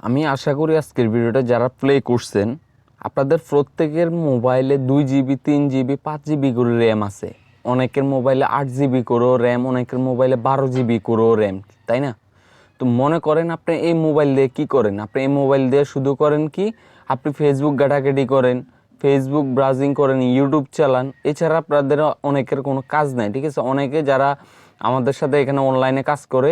আমি আশা করি আজকের ভিডিওটা যারা প্লে করছেন আপনাদের প্রত্যেকের মোবাইলে 2 GB 3 GB 5 GB করে র্যাম আছে, অনেকের মোবাইলে 8 GB করেও র্যাম, অনেকের মোবাইলে 12 GB করেও র্যাম, তাই না? তো মনে করেন আপনি এই মোবাইল দিয়ে কী করেন? আপনি এই মোবাইল দিয়ে শুধু করেন কি, আপনি ফেসবুক ঘাটাঘাটি করেন, ফেসবুক ব্রাউজিং করেন, ইউটিউব চালান, এছাড়া আপনাদের অনেকের কোনো কাজ নাই, ঠিক আছে? অনেকে যারা আমাদের সাথে এখানে অনলাইনে কাজ করে,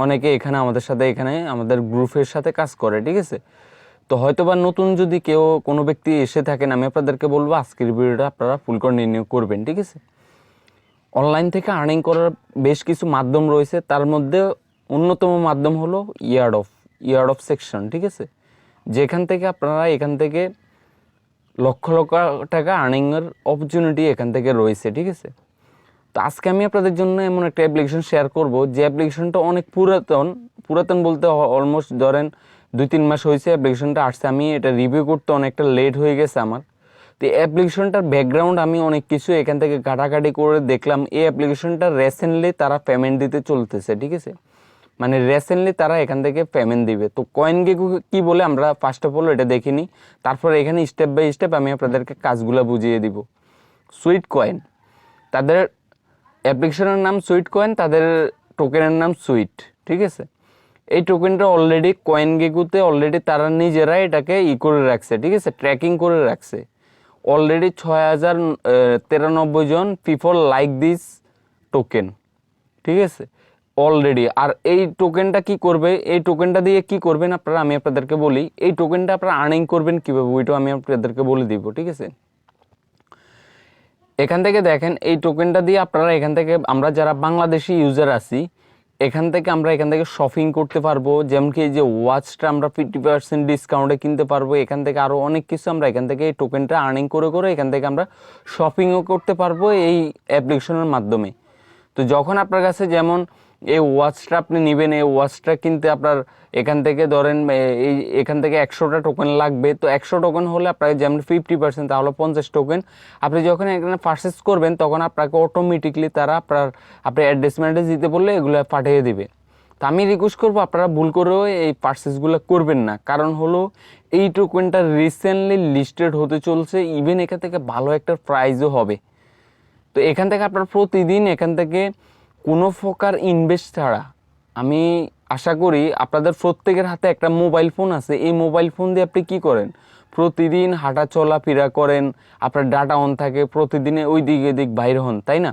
অনেকে এখানে আমাদের সাথে এখানে আমাদের গ্রুপের সাথে কাজ করে, ঠিক আছে? তো হয়তো বা নতুন যদি কেউ কোনো ব্যক্তি এসে থাকেন, আমি আপনাদেরকে বলবো আজকের ভিডিওটা আপনারা ফুল কন্টিনিউ করবেন, ঠিক আছে? অনলাইন থেকে আর্নিং করার বেশ কিছু মাধ্যম রয়েছে, তার মধ্যে অন্যতম মাধ্যম হলো ইয়ারড্রপ সেকশন, ঠিক আছে? যেখান থেকে আপনারা এখান থেকে লক্ষ লক্ষ টাকা আর্নিংয়ের অপরচুনিটি এখান থেকে রয়েছে, ঠিক আছে? তো আজকে আমি আপনাদের জন্য এমন একটা অ্যাপ্লিকেশন শেয়ার করব যে অ্যাপ্লিকেশনটা অনেক পুরাতন বলতে অলমোস্ট ধরেন 2-3 মাস হয়েছে অ্যাপ্লিকেশনটা আসছে। আমি এটা রিভিউ করতে অনেকটা লেট হয়ে গেছে আমার। তো এই অ্যাপ্লিকেশনটার ব্যাকগ্রাউন্ড আমি অনেক কিছু এখান থেকে ঘাটাঘাটি করে দেখলাম। এই অ্যাপ্লিকেশনটা রিসেন্টলি তারা পেমেন্ট দিতে চলতেছে, ঠিক আছে? মানে রিসেন্টলি তারা এখান থেকে পেমেন্ট দিবে। তো কয়েন গেকো কী বলে আমরা ফার্স্ট অফ অল এটা দেখিনি, তারপর এখানে স্টেপ বাই স্টেপ আমি আপনাদেরকে কাজগুলো বুঝিয়ে দিব। সুইট কয়েন, তাদের অ্যাপ্লিকেশনের নাম সুইটকয়েন, তাদের টোকেনের নাম সুইট, ঠিক আছে? এই টোকেনটা অলরেডি কয়েন গেকোতে অলরেডি তারা নিজেরা এটাকে করে রাখছে, ঠিক আছে? ট্র্যাকিং করে রাখছে। অলরেডি 6093 জন পিপল লাইক দিস টোকেন, ঠিক আছে? অলরেডি। আর এই টোকেনটা কি করবে, এই টোকেনটা দিয়ে কি করবেন আপনারা, আমি আপনাদেরকে বলি। এই টোকেনটা আপনারা আর্নিং করবেন কীভাবে ওইটাও আমি আপনাদেরকে বলে দিব, ঠিক আছে? এখান থেকে দেখেন এই টোকেনটা দিয়ে আপনারা এখান থেকে আমরা যারা বাংলাদেশি ইউজার আছি এখান থেকে শপিং করতে পারবো। যেমন কি এই যে ওয়াচটা আমরা 50% ডিসকাউন্টে কিনতে পারবো। এখান থেকে আরও অনেক কিছু আমরা এখান থেকে এই টোকেনটা আর্নিং করে এখান থেকে আমরা শপিংও করতে পারবো এই অ্যাপ্লিকেশনের মাধ্যমে। তো যখন আপনার কাছে যেমন এই ওয়াচটা আপনি নেবেন, এই ওয়াচটা কিনতে আপনার এখান থেকে ধরেন এখান থেকে 100টা টোকেন লাগবে। তো 100 টোকেন হলে আপনার যেমন 50% তাহলে 50 টোকেন। আপনি যখন এখানে পারচেস করবেন তখন আপনাকে অটোমেটিকলি তারা আপনার অ্যাড্রেসমেন্টে দিতে বললে এগুলো পাঠিয়ে দিবে। তো আমি রিকোয়েস্ট করবো আপনারা ভুল করেও এই পারচেসগুলো করবেন না, কারণ হলো এই টোকেনটা রিসেন্টলি লিস্টেড হতে চলছে, ইভেন এখান থেকে ভালো একটা প্রাইজও হবে। তো এখান থেকে আপনার প্রতিদিন এখান থেকে কোনো প্রকার ইনভেস্ট ছাড়া, আমি আশা করি আপনাদের প্রত্যেকের হাতে একটা মোবাইল ফোন আছে। এই মোবাইল ফোন দিয়ে আপনি কী করেন, প্রতিদিন হাঁটা চলাফেরা করেন, আপনার ডাটা অন থাকে, প্রতিদিনে ওই দিক এদিক বাইর হন, তাই না?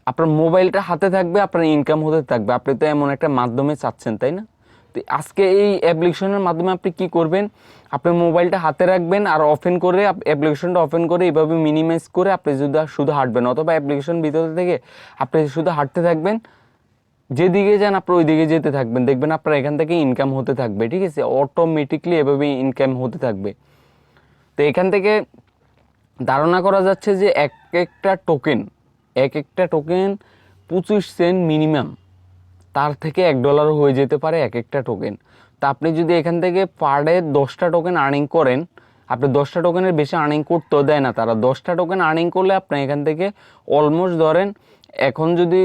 আপনার মোবাইলটা হাতে থাকবে, আপনার ইনকাম হতে থাকবে। আপনি তো এমন একটা মাধ্যমে চাচ্ছেন, তাই না? তো আজকে এই অ্যাপ্লিকেশনের মাধ্যমে আপনি কি করবেন, আপনি মোবাইলটা হাতে রাখবেন আর ওপেন করে অ্যাপ্লিকেশনটা ওপেন করে এইভাবে মিনিমাইজ করে আপনি শুধু হাঁটবেন, অথবা অ্যাপ্লিকেশন ভিতর থেকে আপনি শুধু হাঁটতে থাকবেন, যেদিকে যান আপনি ওই দিকে যেতে থাকবেন, দেখবেন আপনার এখান থেকে ইনকাম হতে থাকবে, ঠিক আছে? অটোমেটিকলি এভাবে ইনকাম হতে থাকবে। তো এখান থেকে ধারণা করা যাচ্ছে যে এক একটা টোকেন 25 সেন্ট মিনিমাম, তার থেকে $1 হয়ে যেতে পারে এক একটা টোকেন। তা আপনি যদি এখান থেকে পার ডে 10টা টোকেন আর্নিং করেন, আপনি 10টা টোকেনের বেশি আর্নিং করতেও দেয় না তারা। 10টা টোকেন আর্নিং করলে আপনি এখান থেকে অলমোস্ট ধরেন এখন যদি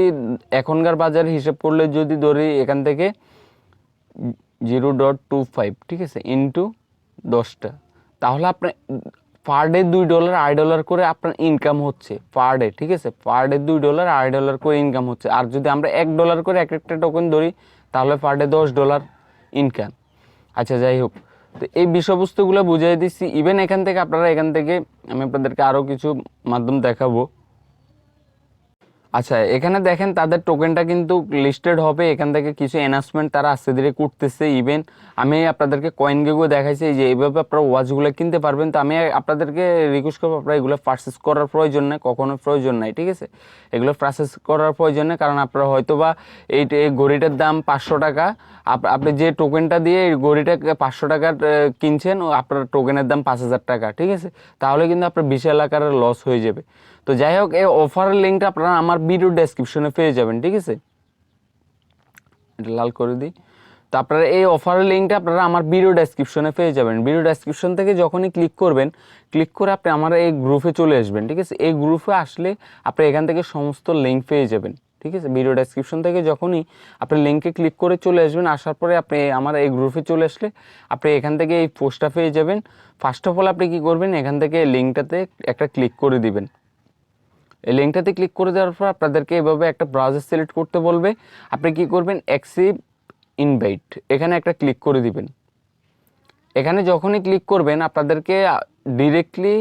এখনকার বাজার হিসেব করলে যদি ধরি এখান থেকে 0.25, ঠিক আছে, ইন্টু 10টা, তাহলে আপনার পার ডে $2 $2 করে আপনার ইনকাম হচ্ছে পার ডে, ঠিক আছে? পার ডে $2 $2 করে ইনকাম হচ্ছে। আর যদি আমরা $1 করে এক একটা টোকেন ধরি তাহলে পার ডে $10 ইনকাম। আচ্ছা, যাই হোক, তো এই বিষয়বস্তুগুলো বুঝিয়ে দিচ্ছি। ইভেন এখান থেকে আমি আপনাদেরকে আরও কিছু মাধ্যম দেখাবো। আচ্ছা, এখানে দেখেন তাদের টোকেনটা কিন্তু লিস্টেড হবে। এখান থেকে কিছু অ্যানাউন্সমেন্ট তারা আস্তে ধীরে করতেছে। ইভেন আমি আপনাদেরকে কয়েন গেকো দেখাইছি যে এইভাবে আপনারা ওয়াচগুলো কিনতে পারবেন। তো আমি আপনাদেরকে রিকোয়েস্ট করবো আপনারা এগুলো পারচেস করার প্রয়োজন নেই, কখনো প্রয়োজন নাই, ঠিক আছে? এগুলো পারচেস করার প্রয়োজন নেই, কারণ আপনারা হয়তো বা এই ঘড়িটার দাম 500 টাকা, আপনি যে টোকেনটা দিয়ে এই ঘড়িটাকে 500 টাকার কিনছেন, আপনার টোকেনের দাম 5000 টাকা, ঠিক আছে? তাহলে কিন্তু আপনার বিশাল আকারের লস হয়ে যাবে। তো যাই হোক, এই অফারের লিঙ্কটা আপনারা আমার ভিডিও ডেসক্রিপশনে পেয়ে যাবেন, ঠিক আছে? এটা লাল করে দিই। তো আপনারা এই অফারের লিঙ্কটা আপনারা আমার ভিডিও ডেসক্রিপশনে পেয়ে যাবেন। ভিডিও ডেসক্রিপশন থেকে যখনই ক্লিক করবেন, ক্লিক করে আপনি আমার এই গ্রুপে চলে আসবেন, ঠিক আছে? এই গ্রুপে আসলে আপনি এখান থেকে সমস্ত লিঙ্ক পেয়ে যাবেন, ঠিক আছে। ভিডিও ডেসক্রিপশন থেকে যখনই আপনি লিঙ্কে ক্লিক করে চলে আসবেন, আসার পরে আপনি আমার এই গ্রুপে চলে আসলে আপনি এখান থেকে এই পোস্টটা পেয়ে যাবেন। ফার্স্ট অফ অল আপনি কী করবেন, এখান থেকে লিঙ্কটাতে একটা ক্লিক করে দিবেন। এই লিঙ্কটাতে ক্লিক করে দেওয়ার পর আপনাদেরকে এভাবে একটা ব্রাউজার সিলেক্ট করতে বলবে। আপনি কি করবেন, অ্যাকসেপ্ট ইনভাইট এখানে একটা ক্লিক করে দিবেন। এখানে যখনই ক্লিক করবেন আপনাদেরকে ডিরেক্টলি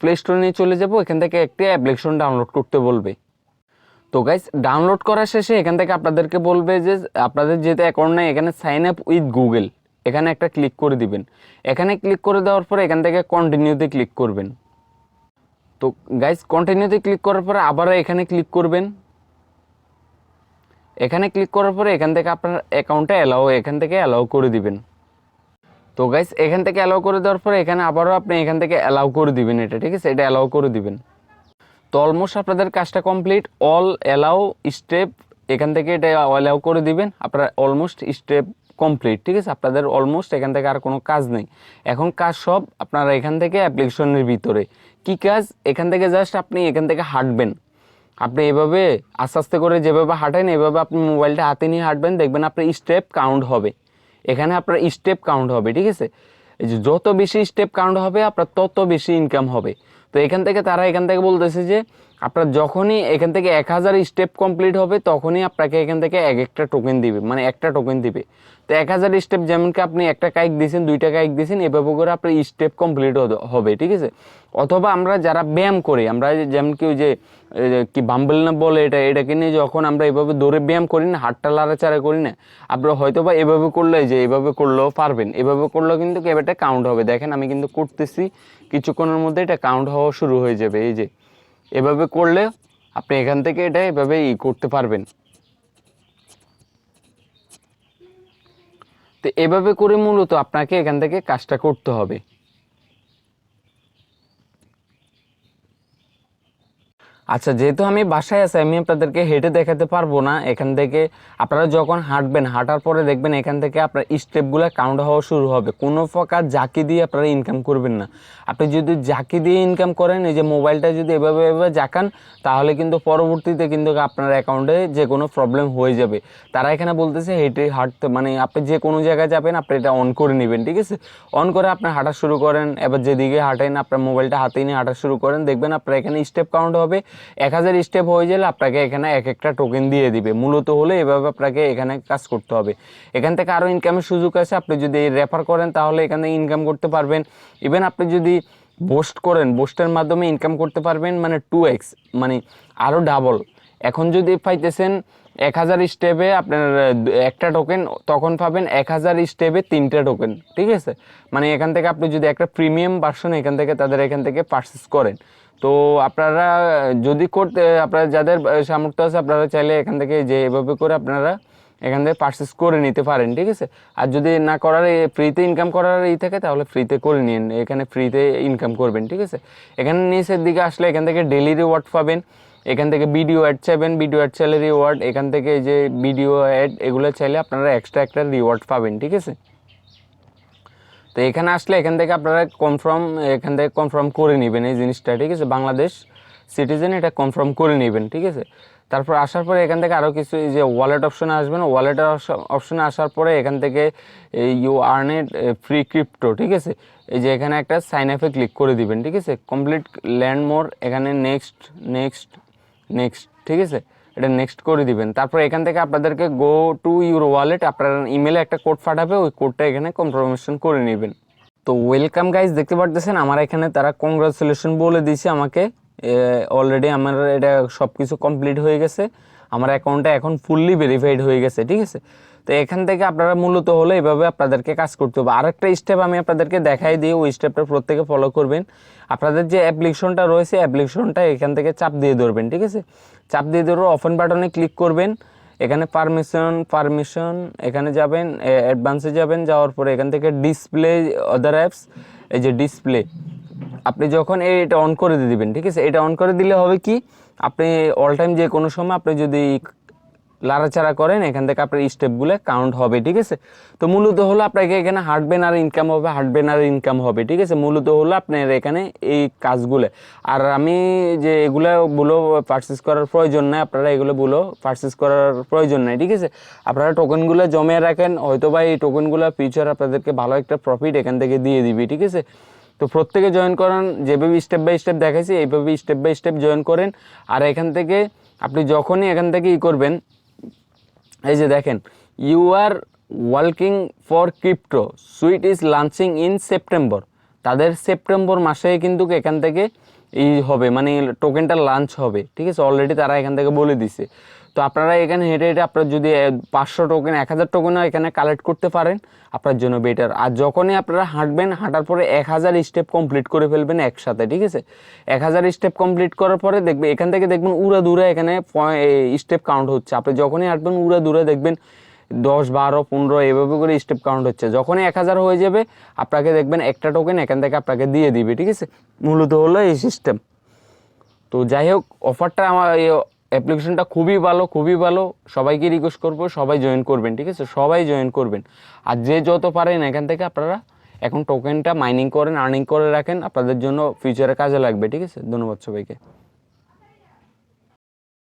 প্লে স্টোরে নিয়ে চলে যাব। এখান থেকে একটি অ্যাপ্লিকেশন ডাউনলোড করতে বলবে। তো গাইস ডাউনলোড করার শেষে এখান থেকে আপনাদেরকে বলবে যে আপনাদের যেহেতু অ্যাকাউন্ট নেই, এখানে সাইন আপ উইথ গুগল এখানে একটা ক্লিক করে দিবেন। এখানে ক্লিক করে দেওয়ার পরে এখান থেকে কন্টিনিউতে ক্লিক করবেন। তো গাইস কন্টিনিউতে ক্লিক করার পরে আবারও এখানে ক্লিক করবেন। এখানে ক্লিক করার পরে এখান থেকে আপনার অ্যাকাউন্টে এখান থেকে অ্যালাউ করে দিবেন। তো গাইস এখান থেকে অ্যালাউ করে দেওয়ার পরে এখানে আবারও আপনি এখান থেকে অ্যালাউ করে দিবেন এটা, ঠিক আছে, এটা অ্যালাউ করে দিবেন। তো অলমোস্ট আপনাদের কাজটা কমপ্লিট, অল অ্যালাউ স্টেপ এখান থেকে এটা অ্যালাউ করে দিবেন। আপনারা অলমোস্ট স্টেপ কমপ্লিট, ঠিক আছে, আপনাদের অলমোস্ট এখান থেকে আর কোনো কাজ নেই। এখন কাজ সব আপনারা এখান থেকে অ্যাপ্লিকেশনের ভিতরে কি কাজ, এখান থেকে জাস্ট আপনি এখান থেকে হাঁটবেন। আপনি এভাবে আস্তে আস্তে করে যেভাবে হাঁটেন এভাবে আপনি মোবাইলটা হাতে নিয়ে হাঁটবেন, দেখবেন আপনার স্টেপ কাউন্ট হবে। এখানে আপনার স্টেপ কাউন্ট হবে, ঠিক আছে। এই যে যত বেশি স্টেপ কাউন্ট হবে আপনার তত বেশি ইনকাম হবে। তো এখান থেকে তারা এখান থেকে বলতেছে যে আপনার যখনই এখান থেকে 1000 স্টেপ কমপ্লিট হবে তখনই আপনাকে এখান থেকে একটা টোকেন দিবে, মানে একটা টোকেন দিবে। তো 1000 স্টেপ যেমন কি আপনি একটা কাইক দিয়েছেন, 2টা কাইক দিয়েছেন, এভাবে করে আপনার স্টেপ কমপ্লিট হবে, ঠিক আছে। অথবা আমরা যারা ব্যায়াম করি, আমরা যেমন কি ওই যে কি বাম্বল না বলে এটাকে নিয়ে যখন আমরা এভাবে দৌড়ে ব্যায়াম করি না, হাতটা লাড়াচাড়া করি না, আপনারা হয়তো বা এভাবে করলে যে এভাবে করলেও পারবেন, এভাবে করলেও কিন্তু এটা কাউন্ট হবে। দেখেন আমি কিন্তু করতেছি, কিছুক্ষণের মধ্যে এটা কাউন্ট হওয়া শুরু হয়ে যাবে। এই যে এভাবে করলে আপনি এখান থেকে এটা এভাবে করতে পারবেন। তো এভাবে করে মূলত আপনাকে এখান থেকে কাজটা করতে হবে। আচ্ছা, যেহেতু আমি বাসায় আছি আমি আপনাদেরকে হেঁটে দেখাতে পারবো না। এখান থেকে আপনারা যখন হাঁটবেন, হাঁটার পরে দেখবেন এখান থেকে আপনার স্টেপগুলো কাউন্ট হওয়া শুরু হবে। কোনো প্রকার জাকি দিয়ে আপনারা ইনকাম করবেন না। আপনি যদি জাকি দিয়ে ইনকাম করেন, এই যে মোবাইলটা যদি এভাবে এভাবে জাকান, তাহলে কিন্তু পরবর্তীতে কিন্তু আপনার অ্যাকাউন্টে যে কোনো প্রবলেম হয়ে যাবে। তারা এখানে বলতেছে হেঁটে হাঁটতে, মানে আপনি যে কোনো জায়গায় যাবেন আপনি এটা অন করে নেবেন, ঠিক আছে। অন করে আপনি হাঁটা শুরু করেন, এবার যেদিকে হাঁটেন আপনার মোবাইলটা হাতে নিয়ে হাঁটা শুরু করেন, দেখবেন আপনার এখানে স্টেপ কাউন্ট হবে। 1000 স্টেপ হয়ে গেলে আপনাকে এখানে একটা টোকেন দিয়ে দিবে। মূলত হলে এভাবে আপনাকে এখানে কাজ করতে হবে। এখান থেকে আরও ইনকামের সুযোগ আছে। আপনি যদি রেফার করেন তাহলে এখানে ইনকাম করতে পারবেন। ইভেন আপনি যদি পোস্ট করেন, পোস্টের মাধ্যমে ইনকাম করতে পারবেন, মানে 2x, মানে আরও ডাবল। এখন যদি পাইতেছেন 1000 স্টেপে আপনার একটা টোকেন, তখন পাবেন 1000 স্টেপে 3টা টোকেন, ঠিক আছে। মানে এখান থেকে আপনি যদি একটা প্রিমিয়াম ভার্সন এখান থেকে পারচেস করেন, তো আপনারা যদি আপনারা যাদের সামর্থ্য আছে আপনারা চাইলে এখান থেকে যে এভাবে করে আপনারা এখান থেকে পারচেস করে নিতে পারেন, ঠিক আছে। আর যদি না করার ফ্রিতে ইনকাম করার থাকে তাহলে ফ্রিতে করে নিন, এখানে ফ্রিতে ইনকাম করবেন, ঠিক আছে। এখানে নিচের দিকে আসলে এখান থেকে ডেইলি রিওয়ার্ড পাবেন। এখান থেকে ভিডিও অ্যাড চাইবেন, ভিডিও অ্যাড চাইলে রিওয়ার্ড। এখান থেকে যে ভিডিও অ্যাড এগুলো চাইলে আপনারা এক্সট্রা একটা রিওয়ার্ড পাবেন, ঠিক আছে। তো এখানে আসলে এখান থেকে আপনারা কনফার্ম করে নেবেন এই জিনিসটা, ঠিক আছে। বাংলাদেশ সিটিজেন এটা কনফার্ম করে নেবেন, ঠিক আছে। তারপর আসার পরে এখান থেকে আরও কিছু যে ওয়ালেট অপশনে আসবেন, ওয়ালেটের অপশনে আসার পরে এখান থেকে ইউ আর্নেড ফ্রি ক্রিপ্টো, ঠিক আছে। এই যে এখানে একটা সাইন আপে ক্লিক করে দিবেন, ঠিক আছে। কমপ্লিট ল্যান্ড মোর, এখানে নেক্সট, ঠিক আছে, এটা নেক্সট করে দিবেন। তারপর এখান থেকে আপনাদেরকে গো টু ইউর ওয়ালেট, আপনার ইমেলে একটা কোড পাঠাবে, ওই কোডটা এখানে কনফার্মেশন করে নেবেন। তো ওয়েলকাম গাইজ, দেখতে পারতেছেন আমার এখানে তারা কংগ্রাচুলেশন বলে দিয়েছে আমাকে। অলরেডি আমার এটা সব কিছু কমপ্লিট হয়ে গেছে, আমার অ্যাকাউন্টটা এখন ফুললি ভেরিফাইড হয়ে গেছে, ঠিক আছে। তো এখান থেকে আপনারা মূলত হলে এভাবে আপনাদেরকে কাজ করতে হবে। আরেকটা স্টেপ আমি আপনাদেরকে দেখাই দিই, ওই স্টেপটা প্রত্যেকে ফলো করবেন। আপনাদের যে অ্যাপ্লিকেশনটা রয়েছে অ্যাপ্লিকেশনটা এখান থেকে চাপ দিয়ে ধরবেন, ঠিক আছে। চাপ দিয়ে ধরে ওপেন বাটনে ক্লিক করবেন। এখানে পারমিশন এখানে যাবেন, অ্যাডভান্সে যাবেন, যাওয়ার পরে এখান থেকে ডিসপ্লে আদার অ্যাপস, এই যে ডিসপ্লে আপনি যখন এটা অন করে দিবেন, ঠিক আছে। এটা অন করে দিলে হবে কি, আপনি অল টাইম যে কোনো সময় আপনি যদি লাড়াচাড়া করেন, এখান থেকে আপনার স্টেপগুলো কাউন্ট হবে, ঠিক আছে। তো মূলত হলো আপনাকে এখানে হাঁটবেন আর ইনকাম হবে, হাঁটবেন আর ইনকাম হবে, ঠিক আছে। মূলত হলো আপনার এখানে এই কাজগুলো। আর আমি যে এগুলো পারচেস করার প্রয়োজন নাই, আপনারা এগুলো পারচেস করার প্রয়োজন নাই, ঠিক আছে। আপনারা টোকেনগুলো জমিয়ে রাখেন, হয়তো বা এই টোকেনগুলো ফিউচার আপনাদেরকে ভালো একটা প্রফিট এখান থেকে দিয়ে দিবে, ঠিক আছে। তো প্রত্যেকে জয়েন করেন, যেভাবে স্টেপ বাই স্টেপ দেখাইছি এইভাবে স্টেপ বাই স্টেপ জয়েন করেন। আর এখান থেকে আপনি যখনই এখান থেকে করবেন, এই যে দেখেন, you are working for crypto, suite is launching in September. তাদের সেপ্টেম্বর মাসে কিন্তু এখান থেকে হবে, মানে টোকেনটা লঞ্চ হবে, ঠিক আছে। অলরেডি তারা এখান থেকে বলে দিছে। তো আপনারা এখানে হেঁটে হেঁটে আপনার যদি 500 টোকেন 1000 টোকেনও এখানে কালেক্ট করতে পারেন, আপনার জন্য বেটার। আর যখনই আপনারা হাঁটবেন, হাঁটার পরে 1000 স্টেপ কমপ্লিট করে ফেলবেন একসাথে, ঠিক আছে। 1000 স্টেপ কমপ্লিট করার পরে দেখবেন এখান থেকে দেখবেন উড়া দূরে এখানে স্টেপ কাউন্ট হচ্ছে। আপনি যখনই হাঁটবেন উড়া দূরে দেখবেন 10, 12, 15 এভাবে করে স্টেপ কাউন্ট হচ্ছে। যখনই 1000 হয়ে যাবে আপনাকে দেখবেন একটা টোকেন এখান থেকে আপনাকে দিয়ে দিবে, ঠিক আছে। মূলত হলো এই সিস্টেম। তো যাই হোক, অফারটা আমার এই অ্যাপ্লিকেশনটা খুবই ভালো, খুবই ভালো। সবাইকে রিকোয়েস্ট করবো সবাই জয়েন করবেন, ঠিক আছে। সবাই জয়েন করবেন। আর যে যত পারেন এখান থেকে আপনারা এখন টোকেনটা মাইনিং করেন, আর্নিং করে রাখেন, আপনাদের জন্য ফিউচারে কাজে লাগবে, ঠিক আছে। ধন্যবাদ সবাইকে।